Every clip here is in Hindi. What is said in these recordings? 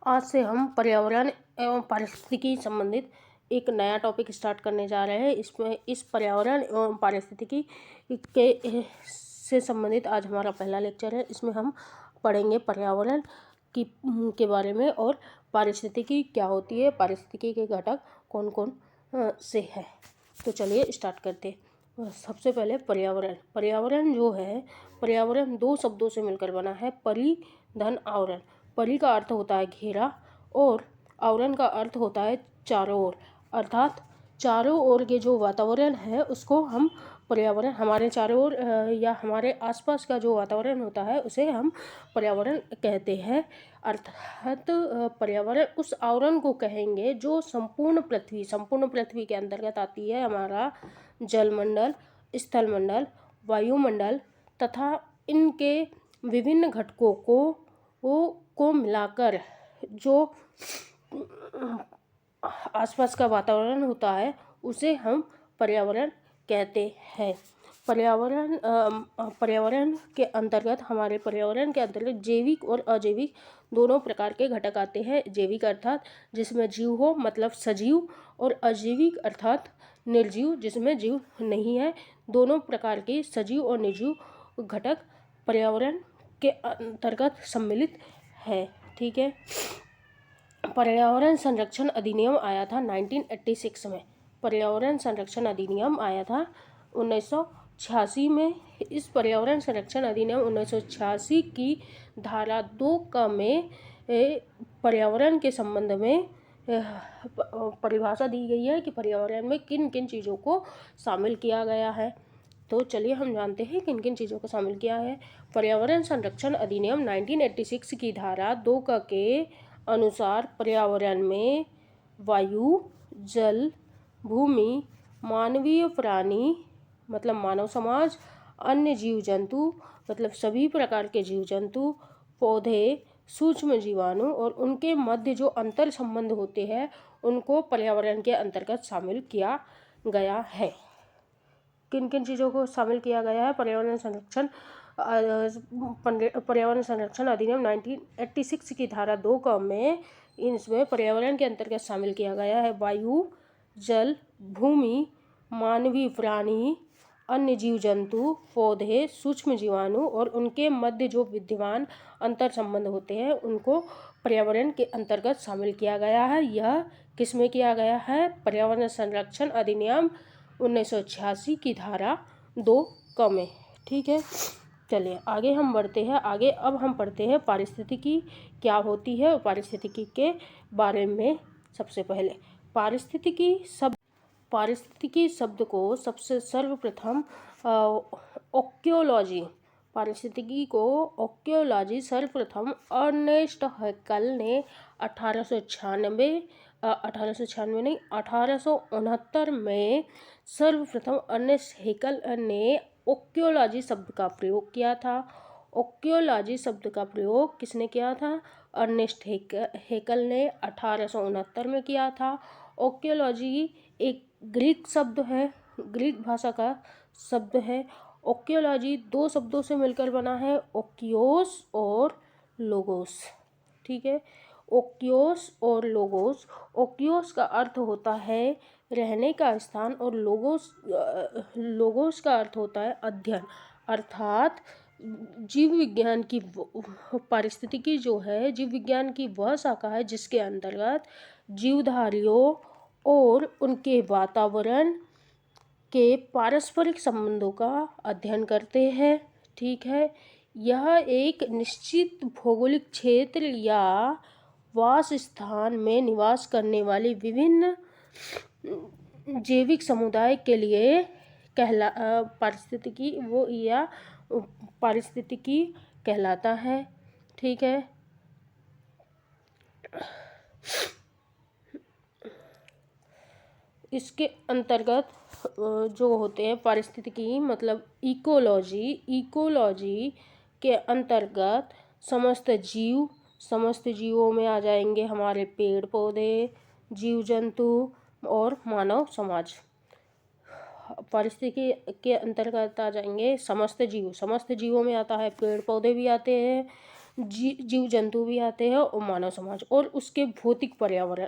आज से हम पर्यावरण एवं पारिस्थितिकी संबंधित एक नया टॉपिक स्टार्ट करने जा रहे हैं। इसमें इस पर्यावरण एवं पारिस्थितिकी के से संबंधित आज हमारा पहला लेक्चर है। इसमें हम पढ़ेंगे पर्यावरण के बारे में और पारिस्थितिकी क्या होती है, पारिस्थितिकी के घटक कौन कौन से है। तो चलिए स्टार्ट करते हैं। सबसे पहले पर्यावरण जो है, पर्यावरण दो शब्दों से मिलकर बना है, परि धन आवरण। परि का अर्थ होता है घेरा और आवरण का अर्थ होता है चारों ओर, अर्थात चारों ओर के जो वातावरण है उसको हम पर्यावरण, हमारे चारों ओर या हमारे आसपास का जो वातावरण होता है उसे हम पर्यावरण कहते हैं। अर्थात पर्यावरण उस आवरण को कहेंगे जो संपूर्ण पृथ्वी के अंतर्गत आती है। हमारा जलमंडल, स्थलमंडल, वायुमंडल तथा इनके विभिन्न घटकों को मिलाकर जो आसपास का वातावरण होता है उसे हम पर्यावरण कहते हैं। पर्यावरण के अंतर्गत, हमारे पर्यावरण के अंतर्गत जैविक और अजैविक दोनों प्रकार के घटक आते हैं। जैविक अर्थात जिसमें जीव हो, मतलब सजीव, और अजैविक अर्थात निर्जीव, जिसमें जीव नहीं है। दोनों प्रकार के सजीव और निर्जीव घटक पर्यावरण के अंतर्गत सम्मिलित है। ठीक है। पर्यावरण संरक्षण अधिनियम आया था 1986 में। पर्यावरण संरक्षण अधिनियम आया था 1986 में। इस पर्यावरण संरक्षण अधिनियम 1986 की धारा 2 क में पर्यावरण के संबंध में परिभाषा दी गई है कि पर्यावरण में किन किन चीज़ों को शामिल किया गया है। तो चलिए हम जानते हैं किन किन चीज़ों को शामिल किया है। पर्यावरण संरक्षण अधिनियम 1986 की धारा 2 क के अनुसार पर्यावरण में वायु, जल, भूमि, मानवीय प्राणी मतलब मानव समाज, अन्य जीव जंतु मतलब सभी प्रकार के जीव जंतु, पौधे, सूक्ष्म जीवाणु और उनके मध्य जो अंतर संबंध होते हैं उनको पर्यावरण के अंतर्गत शामिल किया गया है। किन किन चीज़ों को शामिल किया गया है पर्यावरण संरक्षण अधिनियम 1986 की धारा 2 क में? इसमें पर्यावरण के अंतर्गत शामिल किया गया है वायु, जल, भूमि, मानवीय प्राणी, अन्य जीव जंतु, पौधे, सूक्ष्म जीवाणु और उनके मध्य जो विद्यमान अंतर संबंध होते हैं उनको पर्यावरण के अंतर्गत शामिल किया गया है। यह किसमें किया गया है? पर्यावरण संरक्षण अधिनियम 1986 की धारा 2 क में। ठीक है। चलिए आगे हम बढ़ते हैं। आगे अब हम पढ़ते हैं पारिस्थितिकी क्या होती है और पारिस्थितिकी के बारे में। सबसे पहले पारिस्थितिकी शब्द को सबसे सर्वप्रथम पारिस्थितिकी को ओक्योलॉजी सर्वप्रथम अर्नेस्ट हैकल ने 1869 में सर्वप्रथम अर्नेस्ट हैकल ने ओक्योलॉजी शब्द का प्रयोग किया था। ओक्योलॉजी शब्द का प्रयोग किसने किया था? अर्नेस्ट हैकल ने 1869 में किया था। ओक्योलॉजी एक ग्रीक शब्द है, ग्रीक भाषा का शब्द है। ओक्योलॉजी दो शब्दों से मिलकर बना है, ओकियोस और लोगोस। ठीक है। ओकियोस और लोगोस। ओकियोस का अर्थ होता है रहने का स्थान और लोगोस का अर्थ होता है अध्ययन। अर्थात जीव विज्ञान की पारिस्थितिकी जो है जीव विज्ञान की वह शाखा है जिसके अंतर्गत जीवधारियों और उनके वातावरण के पारस्परिक संबंधों का अध्ययन करते हैं। ठीक है। यह एक निश्चित भौगोलिक क्षेत्र या वास स्थान में निवास करने वाले विभिन्न जैविक समुदाय के लिए पारिस्थितिकी कहलाता है। ठीक है। इसके अंतर्गत जो होते हैं पारिस्थितिकी मतलब इकोलॉजी के अंतर्गत समस्त जीवों में आ जाएंगे हमारे पेड़ पौधे, जीव जंतु और मानव समाज। पारिस्थितिकी के अंतर्गत आ जाएंगे समस्त जीवों में आता है, पेड़ पौधे भी आते हैं, जीव जंतु भी आते हैं और मानव समाज, और उसके भौतिक पर्यावरण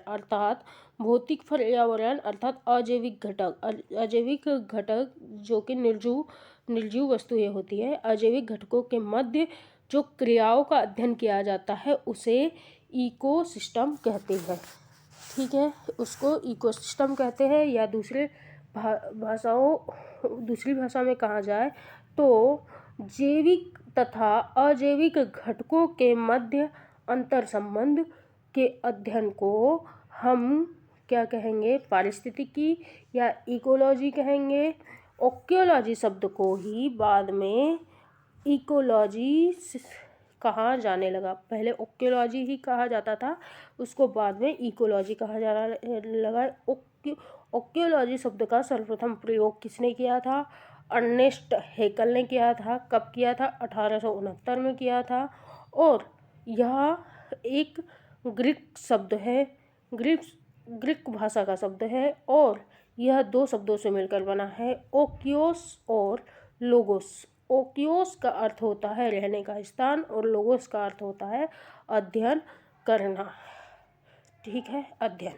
अर्थात अजैविक घटक जो कि निर्जीव वस्तुएं होती है। अजैविक घटकों के मध्य जो क्रियाओं का अध्ययन किया जाता है उसे इकोसिस्टम कहते हैं। ठीक है, उसको इकोसिस्टम कहते हैं। या दूसरी भाषा में कहा जाए तो जैविक तथा अजैविक घटकों के मध्य अंतर संबंध के अध्ययन को हम क्या कहेंगे? पारिस्थितिकी या इकोलॉजी कहेंगे। ओक्योलॉजी शब्द को ही बाद में इकोलॉजी कहा जाने लगा। पहले ओक्योलॉजी ही कहा जाता था, उसको बाद में इकोलॉजी कहा जाने लगा। ओक्योलॉजी शब्द का सर्वप्रथम प्रयोग किसने किया था? अर्नेस्ट हेकल ने किया था। कब किया था? 1869 में किया था। और यह एक ग्रीक शब्द है, ग्रीक भाषा का शब्द है, और यह दो शब्दों से मिलकर बना है, ओकियोस और लोगोस। ओकियोस का अर्थ होता है रहने का स्थान और लोगोस का अर्थ होता है अध्ययन करना। ठीक है, अध्ययन।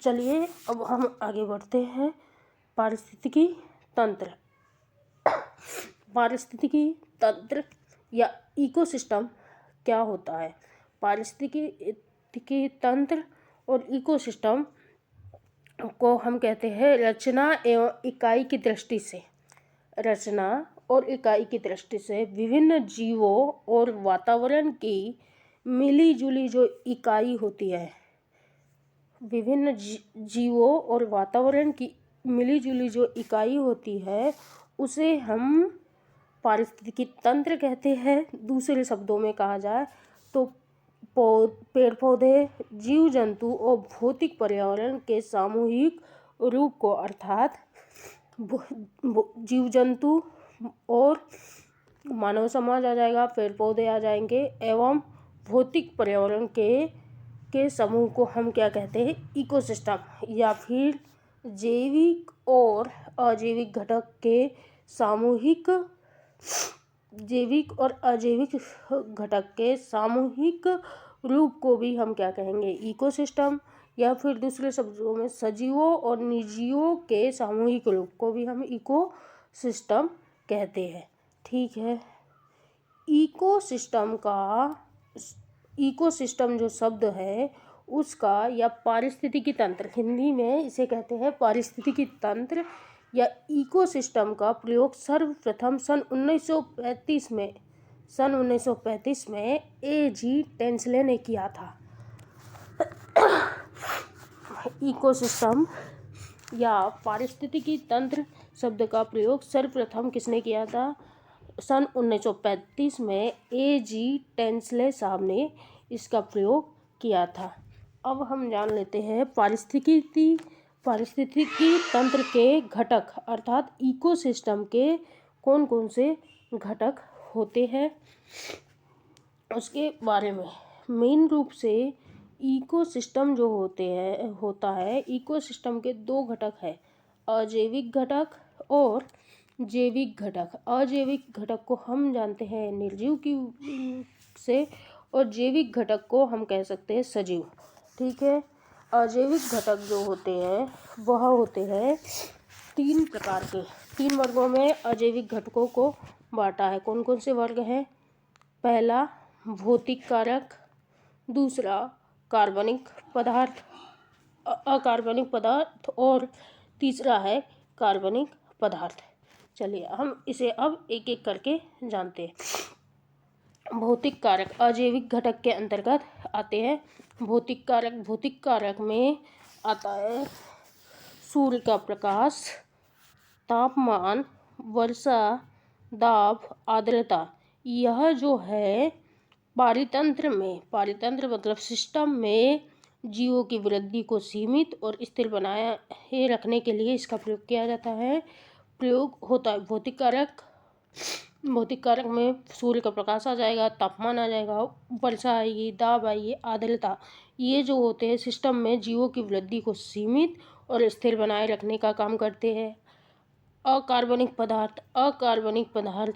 चलिए अब हम आगे बढ़ते हैं। पारिस्थितिकी तंत्र या इकोसिस्टम क्या होता है? पारिस्थितिकी तंत्र और इकोसिस्टम को हम कहते हैं रचना एवं इकाई की दृष्टि से विभिन्न जीवों और वातावरण की मिली जुली जो इकाई होती है, विभिन्न जीवों और वातावरण की मिली जुली जो इकाई होती है उसे हम पारिस्थितिकी तंत्र कहते हैं। दूसरे शब्दों में कहा जाए तो पेड़ पौधे, जीव जंतु और भौतिक पर्यावरण के सामूहिक रूप को अर्थात जीव जंतु और मानव समाज आ जाएगा, पेड़ पौधे आ जाएंगे, एवं भौतिक पर्यावरण के समूह को हम क्या कहते हैं? इकोसिस्टम। या फिर जैविक और अजैविक घटक के सामूहिक रूप को भी हम क्या कहेंगे? इकोसिस्टम। या फिर दूसरे शब्दों में सजीवों और निर्जीवों के सामूहिक रूप को भी हम इकोसिस्टम कहते हैं। ठीक है, इकोसिस्टम जो शब्द है उसका, या पारिस्थितिकी तंत्र, हिंदी में इसे कहते हैं पारिस्थितिकी तंत्र या इकोसिस्टम का प्रयोग सर्वप्रथम सन 1935 में A.G. टेंसले ने किया था। इकोसिस्टम या पारिस्थितिकी तंत्र शब्द का प्रयोग सर्वप्रथम किसने किया था? सन 1935 में A.G. टेंसले साहब ने इसका प्रयोग किया था। अब हम जान लेते हैं पारिस्थितिकी तंत्र के घटक अर्थात इकोसिस्टम के कौन कौन से घटक होते हैं उसके बारे में। मेन रूप से इकोसिस्टम जो होता है, इकोसिस्टम के दो घटक है, अजैविक घटक और जैविक घटक। अजैविक घटक को हम जानते हैं निर्जीव से, और जैविक घटक को हम कह सकते हैं सजीव। ठीक है, अजैविक घटक जो होते हैं वह होते हैं 3 प्रकार के। 3 वर्गों में अजैविक घटकों को बांटा है। कौन कौन से वर्ग हैं? पहला भौतिक कारक, दूसरा अकार्बनिक पदार्थ और तीसरा है कार्बनिक पदार्थ। चलिए हम इसे अब एक एक करके जानते हैं। भौतिक कारक अजैविक घटक के अंतर्गत आते हैं। भौतिक कारक में आता है सूर्य का प्रकाश, तापमान, वर्षा, दाब, आर्द्रता। यह जो है पारितंत्र मतलब सिस्टम में जीवों की वृद्धि को सीमित और स्थिर बनाए रखने के लिए इसका प्रयोग किया जाता है, प्रयोग होता है। भौतिक कारक में सूर्य का प्रकाश आ जाएगा, तापमान आ जाएगा, वर्षा आएगी, दाब आएगी, आर्द्रता। ये जो होते हैं सिस्टम में जीवों की वृद्धि को सीमित और स्थिर बनाए रखने का काम करते हैं। अकार्बनिक पदार्थ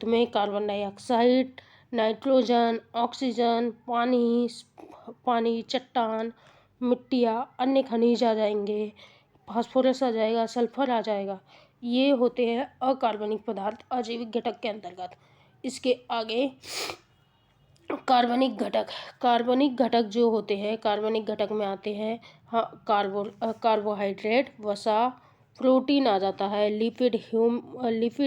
में कार्बन डाइऑक्साइड, नाइट्रोजन, ऑक्सीजन, पानी, चट्टान, मिट्टियाँ, अन्य खनिज आ जाएंगे, फास्फोरस आ जाएगा, सल्फर आ जाएगा। ये होते हैं अकार्बनिक पदार्थ अजैविक घटक के अंतर्गत। इसके आगे कार्बनिक घटक जो होते हैं, कार्बनिक घटक में आते हैं कार्बोहाइड्रेट, वसा, प्रोटीन आ जाता है, लिपिड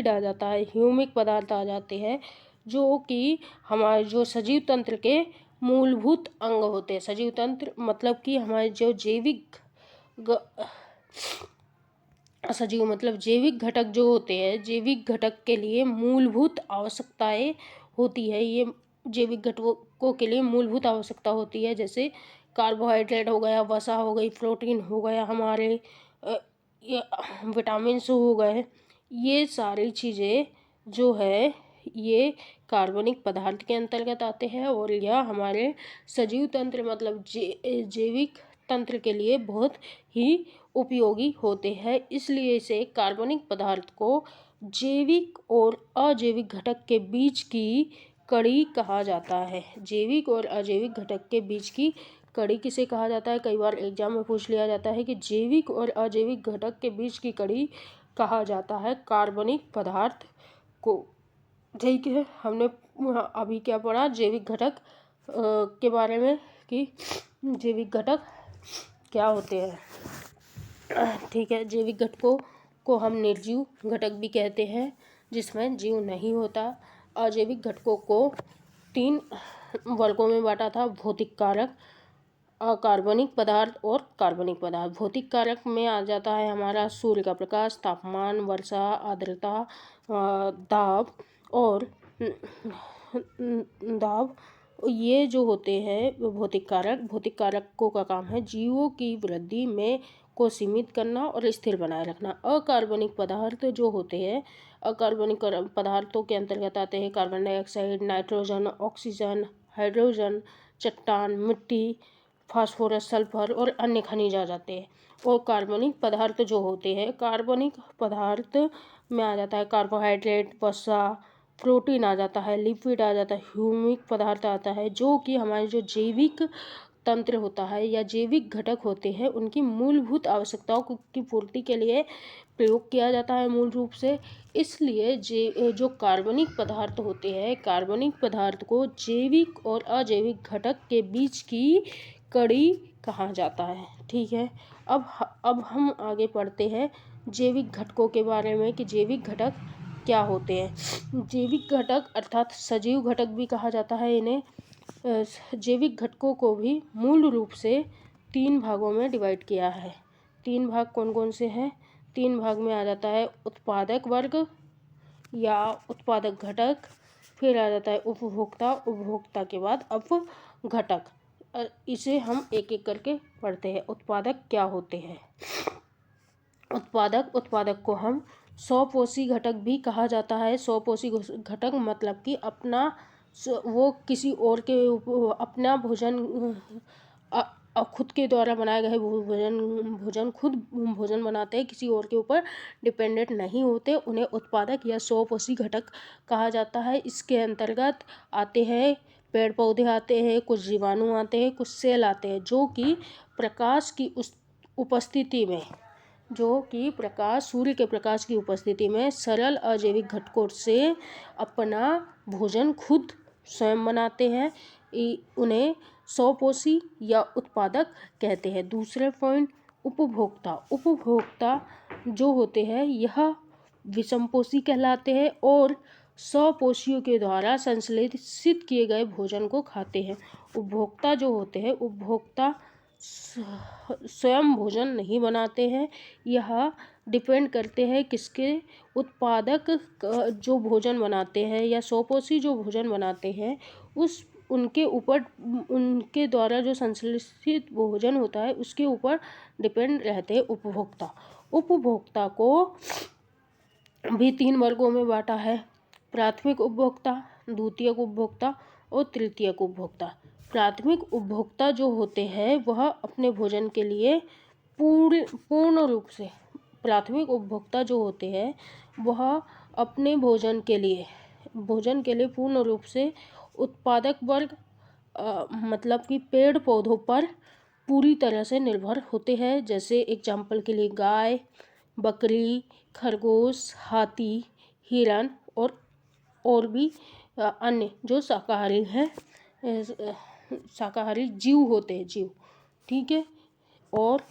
आ जाता है, ह्यूमिक पदार्थ आ जाते हैं, जो कि हमारे जो सजीव तंत्र के मूलभूत अंग होते हैं। सजीव तंत्र मतलब कि हमारे जो जैविक घटक जो होते हैं, जैविक घटक के लिए मूलभूत आवश्यकताएं होती है। ये जैविक घटकों के लिए मूलभूत आवश्यकता होती है, जैसे कार्बोहाइड्रेट हो गया, वसा हो गई, प्रोटीन हो गया, हमारे ये विटामिन्स हो गए। ये सारी चीज़ें जो है ये कार्बनिक पदार्थ के अंतर्गत आते हैं और यह हमारे सजीव तंत्र मतलब जैविक तंत्र के लिए बहुत ही उपयोगी होते हैं। इसलिए इसे कार्बनिक पदार्थ को जैविक और अजैविक घटक के बीच की कड़ी कहा जाता है। जैविक और अजैविक घटक के बीच की कड़ी किसे कहा जाता है? कई बार एग्जाम में पूछ लिया जाता है कि जैविक और अजैविक घटक के बीच की कड़ी कहा जाता है कार्बनिक पदार्थ को। ठीक है, हमने अभी क्या पढ़ा जैविक घटक के बारे में कि जैविक घटक क्या होते हैं। ठीक है, जैविक घटकों को हम निर्जीव घटक भी कहते हैं, जिसमें जीव नहीं होता। अजैविक घटकों को 3 वर्गों में बांटा था: भौतिक कारक, अकार्बनिक पदार्थ और कार्बनिक पदार्थ। भौतिक कारक में आ जाता है हमारा सूर्य का प्रकाश, तापमान, वर्षा, आर्द्रता, दाब और ये जो होते हैं भौतिक कारकों का काम है जीवों की वृद्धि में को सीमित करना और स्थिर बनाए रखना। अकार्बनिक पदार्थ जो होते हैं, अकार्बनिक पदार्थों के अंतर्गत आते हैं carbon dioxide, nitrogen, oxygen, hydrogen, चट्टान, मिट्टी, फास्फोरस, सल्फर और अन्य खनिज आ जाते हैं। और कार्बनिक पदार्थ जो होते हैं, कार्बनिक पदार्थ में आ जाता है कार्बोहाइड्रेट, वसा, प्रोटीन आ जाता है, लिपिड आ जाता है, ह्यूमिक पदार्थ आता है, जो कि हमारे जो जैविक तंत्र होता है या जैविक घटक होते हैं उनकी मूलभूत आवश्यकताओं की पूर्ति के लिए प्रयोग किया जाता है मूल रूप से। इसलिए जो कार्बनिक पदार्थ होते हैं, कार्बनिक पदार्थ को जैविक और अजैविक घटक के बीच की कड़ी कहा जाता है। ठीक है, अब हम आगे पढ़ते हैं जैविक घटकों के बारे में कि जैविक घटक क्या होते हैं। जैविक घटक अर्थात सजीव घटक भी कहा जाता है इन्हें। जैविक घटकों को भी मूल रूप से 3 भागों में डिवाइड किया है। 3 भाग कौन कौन से हैं? 3 भाग में आ जाता है उत्पादक वर्ग या उत्पादक घटक, फिर आ जाता है उपभोक्ता के बाद अपघटक। इसे हम एक एक करके पढ़ते हैं। उत्पादक क्या होते हैं? उत्पादक को हम स्वपोषी घटक भी कहा जाता है। स्वपोषी घटक मतलब कि वो किसी और के अपना भोजन खुद के द्वारा बनाए गए भोजन खुद भोजन बनाते हैं, किसी और के ऊपर डिपेंडेंट नहीं होते। उन्हें उत्पादक या स्वपोषी घटक कहा जाता है। इसके अंतर्गत आते हैं पेड़ पौधे आते हैं, कुछ जीवाणु आते हैं, कुछ सेल आते हैं, जो कि प्रकाश की उपस्थिति में सूर्य के प्रकाश की उपस्थिति में सरल अजैविक घटकों से अपना भोजन खुद स्वयं बनाते हैं। उन्हें स्वपोषी या उत्पादक कहते हैं। दूसरे पॉइंट उपभोक्ता जो होते हैं यह विषमपोषी कहलाते हैं और स्वपोषियों के द्वारा संश्लेषित किए गए भोजन को खाते हैं। उपभोक्ता जो होते हैं, उपभोक्ता स्वयं भोजन नहीं बनाते हैं। यह डिपेंड करते हैं किसके? उत्पादक जो भोजन बनाते हैं या स्वपोषी जो भोजन बनाते हैं उनके ऊपर, उनके द्वारा जो संश्लेषित भोजन होता है उसके ऊपर डिपेंड रहते हैं उपभोक्ता को भी 3 वर्गों में बांटा है: प्राथमिक उपभोक्ता, द्वितीयक उपभोक्ता और तृतीयक उपभोक्ता। प्राथमिक उपभोक्ता जो होते हैं वह अपने भोजन के लिए पूर्ण रूप से प्राथमिक उपभोक्ता जो होते हैं वह अपने भोजन के लिए पूर्ण रूप से उत्पादक वर्ग मतलब कि पेड़ पौधों पर पूरी तरह से निर्भर होते हैं। जैसे एग्जाम्पल के लिए गाय, बकरी, खरगोश, हाथी, हिरन और भी अन्य जो शाकाहारी हैं, शाकाहारी जीव होते हैं, जीव। ठीक है। और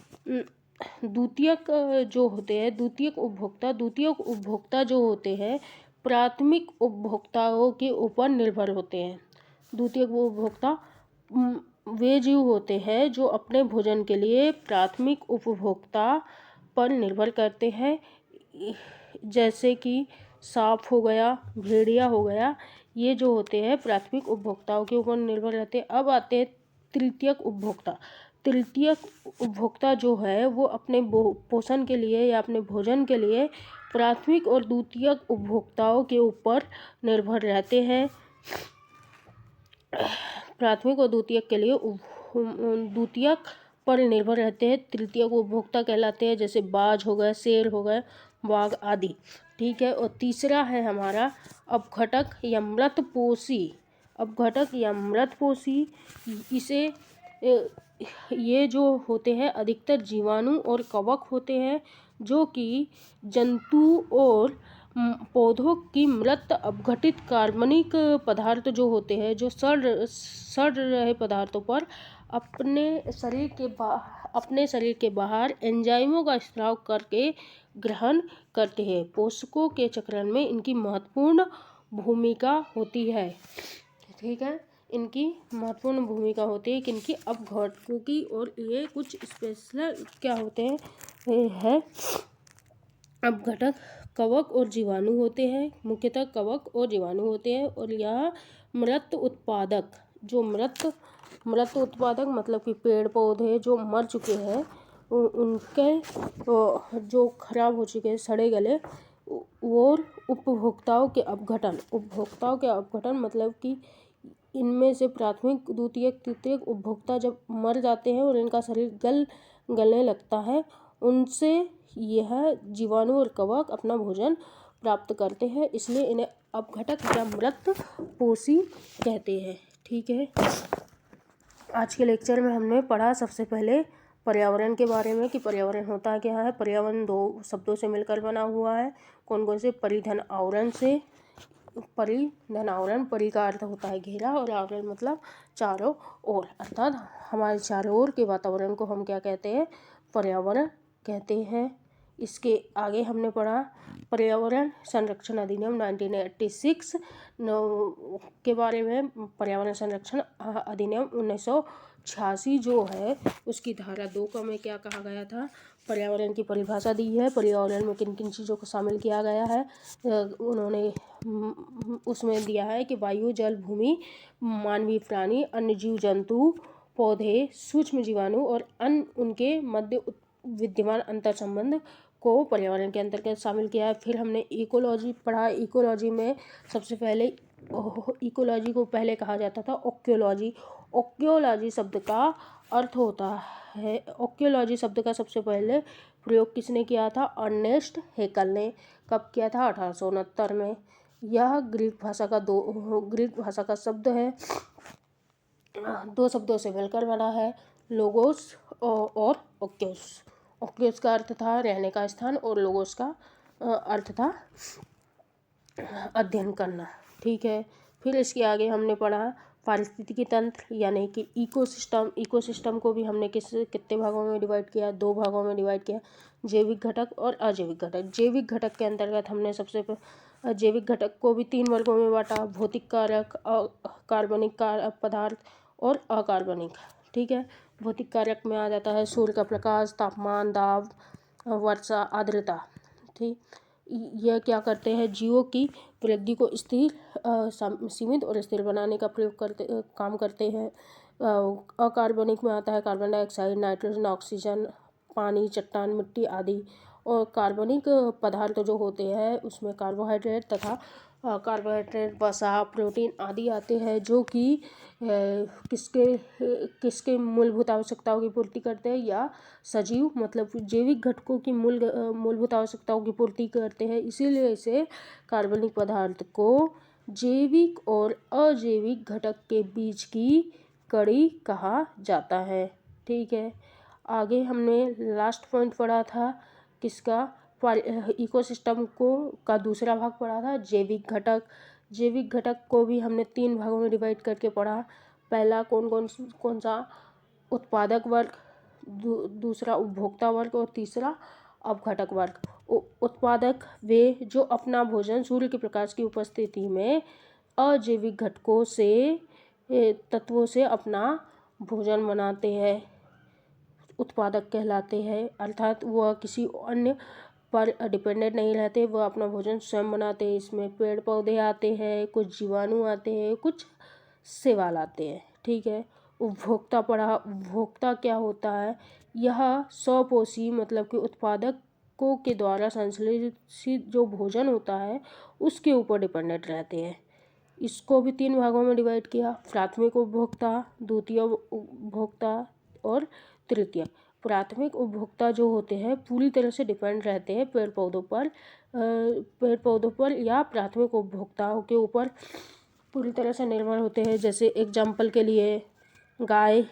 द्वितीयक जो होते हैं, द्वितीयक उपभोक्ता जो होते हैं प्राथमिक उपभोक्ताओं के ऊपर निर्भर होते हैं। द्वितीयक उपभोक्ता वे जीव होते हैं जो अपने भोजन के लिए प्राथमिक उपभोक्ता पर निर्भर करते हैं। जैसे कि सांप हो गया, भेड़िया हो गया, ये जो होते हैं प्राथमिक उपभोक्ताओं के ऊपर निर्भर रहते हैं। अब आते हैं तृतीयक उपभोक्ता। तृतीयक उपभोक्ता जो है वो अपने पोषण के लिए या अपने भोजन के लिए प्राथमिक और द्वितीयक उपभोक्ताओं के ऊपर निर्भर रहते हैं। प्राथमिक और द्वितीयक के लिए द्वितीयक पर निर्भर रहते हैं, तृतीयक उपभोक्ता कहलाते हैं। जैसे बाज हो गए, शेर हो गए, बाघ आदि। ठीक है। और तीसरा है हमारा अपघटक या मृतपोषी। अपघटक या मृतपोषी, इसे ये जो होते हैं अधिकतर जीवाणु और कवक होते हैं जो कि जंतु और पौधों की मृत अपघटित कार्बनिक पदार्थ जो होते हैं, जो सड़ रहे पदार्थों पर अपने शरीर के बाहर एंजाइमों का स्राव करके ग्रहण करते हैं। पोषकों के चक्रण में इनकी महत्वपूर्ण भूमिका होती है। ठीक है। इनकी महत्वपूर्ण भूमिका होती है किनकी? अपघटकों की। और ये कुछ स्पेशल क्या होते हैं अपघटक कवक और जीवाणु होते हैं, मुख्यतः कवक और जीवाणु होते हैं। और यह मृत उत्पादक, जो मृत उत्पादक मतलब कि पेड़ पौधे जो मर चुके हैं उनके जो खराब हो चुके हैं, सड़े गले, और उपभोक्ताओं के अपघटन मतलब कि इनमें से प्राथमिक, द्वितीयक, तृतीयक उपभोक्ता जब मर जाते हैं और इनका शरीर गलने लगता है, उनसे यह जीवाणु और कवक अपना भोजन प्राप्त करते हैं, इसलिए इन्हें अपघटक या मृतपोषी कहते हैं। ठीक है। आज के लेक्चर में हमने पढ़ा सबसे पहले पर्यावरण के बारे में कि पर्यावरण होता क्या है। पर्यावरण दो शब्दों से मिलकर बना हुआ है। कौन कौन से? परिधन आवरण से। परिधन आवरण, परि का अर्थ होता है घेरा और आवरण मतलब चारों ओर, अर्थात हमारे चारों ओर के वातावरण को हम क्या कहते हैं? पर्यावरण कहते हैं। इसके आगे हमने पढ़ा पर्यावरण संरक्षण अधिनियम 1986 के बारे में। पर्यावरण संरक्षण अधिनियम 1986 जो है उसकी धारा 2 में क्या कहा गया था? पर्यावरण की परिभाषा दी है। पर्यावरण में किन किन चीज़ों को शामिल किया गया है उन्होंने उसमें दिया है कि वायु, जल, भूमि, मानवीय प्राणी, अन्य जीव जंतु, पौधे, सूक्ष्म जीवाणु और अन्य उनके मध्य विद्यमान अंतर संबंध को पर्यावरण के अंतर्गत शामिल किया है। फिर हमने इकोलॉजी पढ़ा। इकोलॉजी में सबसे पहले इकोलॉजी को पहले कहा जाता था ओक्योलॉजी। ओक्योलॉजी शब्द का अर्थ होता है, ओक्योलॉजी शब्द का सबसे पहले प्रयोग किसने किया था? अर्नेस्ट हेकल ने। कब किया था? 1869 में। यह ग्रीक भाषा का शब्द है, 2 शब्दों से मिलकर बना है, लोगोस और ओक्योस। ओक्योस का अर्थ था रहने का स्थान और लोगोस का अर्थ था अध्ययन करना। ठीक है। फिर इसके आगे हमने पढ़ा पारिस्थितिकी तंत्र यानी कि इकोसिस्टम। इकोसिस्टम को भी हमने कितने भागों में डिवाइड किया? 2 भागों में डिवाइड किया, जैविक घटक और अजैविक घटक। जैविक घटक के अंतर्गत हमने जैविक घटक को भी 3 वर्गों में बांटा, भौतिक कारक, कार्बनिक पदार्थ और अकार्बनिक। ठीक है। भौतिक कारक में आ जाता है सूर्य का प्रकाश, तापमान, दाब, वर्षा, आर्द्रता। ठीक। यह क्या करते हैं? जीवों की वृद्धि को सीमित और स्थिर बनाने का काम करते हैं। अकार्बनिक में आता है कार्बन डाइऑक्साइड, नाइट्रोजन, ऑक्सीजन, पानी, चट्टान, मिट्टी आदि। और कार्बनिक पदार्थ जो होते हैं उसमें कार्बोहाइड्रेट तथा वसा, प्रोटीन आदि आते हैं जो कि किसके मूलभूत आवश्यकताओं की पूर्ति करते हैं? या सजीव मतलब जैविक घटकों की मूलभूत आवश्यकताओं की पूर्ति करते हैं। इसीलिए इसे कार्बनिक पदार्थ को जैविक और अजैविक घटक के बीच की कड़ी कहा जाता है। ठीक है, आगे हमने लास्ट पॉइंट पढ़ा था किसका, इकोसिस्टम को का दूसरा भाग पढ़ा था जैविक घटक। जैविक घटक को भी हमने 3 भागों में डिवाइड करके पढ़ा। पहला कौन सा, उत्पादक वर्ग, दूसरा उपभोक्ता वर्ग और तीसरा अपघटक वर्ग। उत्पादक वे जो अपना भोजन सूर्य के प्रकाश की उपस्थिति में अजैविक घटकों से तत्वों से अपना भोजन बनाते हैं, उत्पादक कहलाते हैं। अर्थात वह किसी अन्य पर डिपेंडेंट नहीं रहते, वह अपना भोजन स्वयं बनाते हैं। इसमें पेड़ पौधे आते हैं, कुछ जीवाणु आते हैं, कुछ शैवाल आते हैं। ठीक है, उपभोक्ता पढ़ा। उपभोक्ता क्या होता है, यह स्वपोषी मतलब कि उत्पादकों के द्वारा संश्लेषित जो भोजन होता है उसके ऊपर डिपेंडेंट रहते हैं। इसको भी 3 भागों में डिवाइड किया, प्राथमिक उपभोक्ता, द्वितीय उपभोक्ता और तृतीय। प्राथमिक उपभोक्ता जो होते हैं पूरी तरह से डिपेंड रहते हैं पेड़ पौधों पर या प्राथमिक उपभोक्ताओं के ऊपर पूरी तरह से निर्भर होते हैं। जैसे एग्जाम्पल के लिए गाय,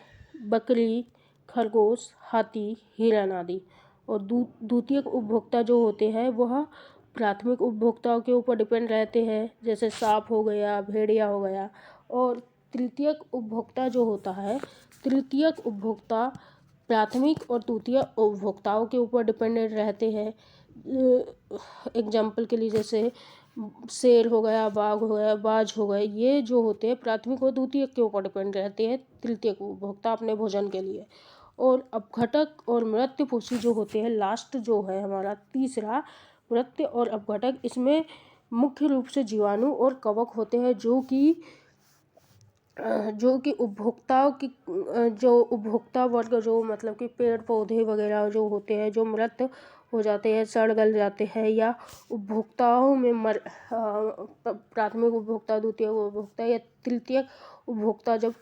बकरी, खरगोश, हाथी, हिरण आदि। और द्वितीयक उपभोक्ता जो होते हैं वह प्राथमिक उपभोक्ताओं के ऊपर डिपेंड रहते हैं, जैसे सांप हो गया, भेड़िया हो गया। और तृतीयक उपभोक्ता जो होता है, तृतीयक उपभोक्ता प्राथमिक और द्वितीय उपभोक्ताओं के ऊपर डिपेंडेंट रहते हैं। एग्जाम्पल के लिए जैसे शेर हो गया, बाघ हो गया, बाज हो गए, ये जो होते हैं प्राथमिक और द्वितीयक के ऊपर डिपेंड रहते हैं तृतीयक उपभोक्ता अपने भोजन के लिए। और अपघटक और मृत्युपोषी जो होते हैं, लास्ट जो है हमारा तीसरा, मृत्यु और अपघटक, इसमें मुख्य रूप से जीवाणु और कवक होते हैं जो कि उपभोक्ताओं की जो उपभोक्ता वर्ग जो मतलब कि पेड़ पौधे वगैरह जो होते हैं जो मृत हो जाते हैं, सड़ गल जाते हैं, या उपभोक्ताओं में प्राथमिक उपभोक्ता, द्वितीय उपभोक्ता या तृतीय उपभोक्ता जब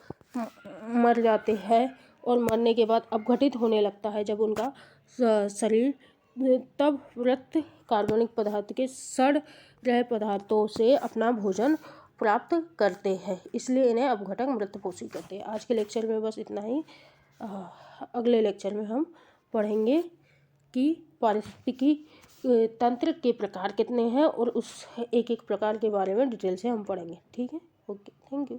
मर जाते हैं और मरने के बाद अपघटित होने लगता है जब उनका शरीर, तब मृत कार्बनिक पदार्थ के सड़ रहे पदार्थों से अपना भोजन प्राप्त करते हैं, इसलिए इन्हें अपघटक मृत्युपोषी कहते हैं। आज के लेक्चर में बस इतना ही। अगले लेक्चर में हम पढ़ेंगे कि पारिस्थितिकी तंत्र के प्रकार कितने हैं और उस एक एक प्रकार के बारे में डिटेल से हम पढ़ेंगे। ठीक है, ओके, थैंक यू।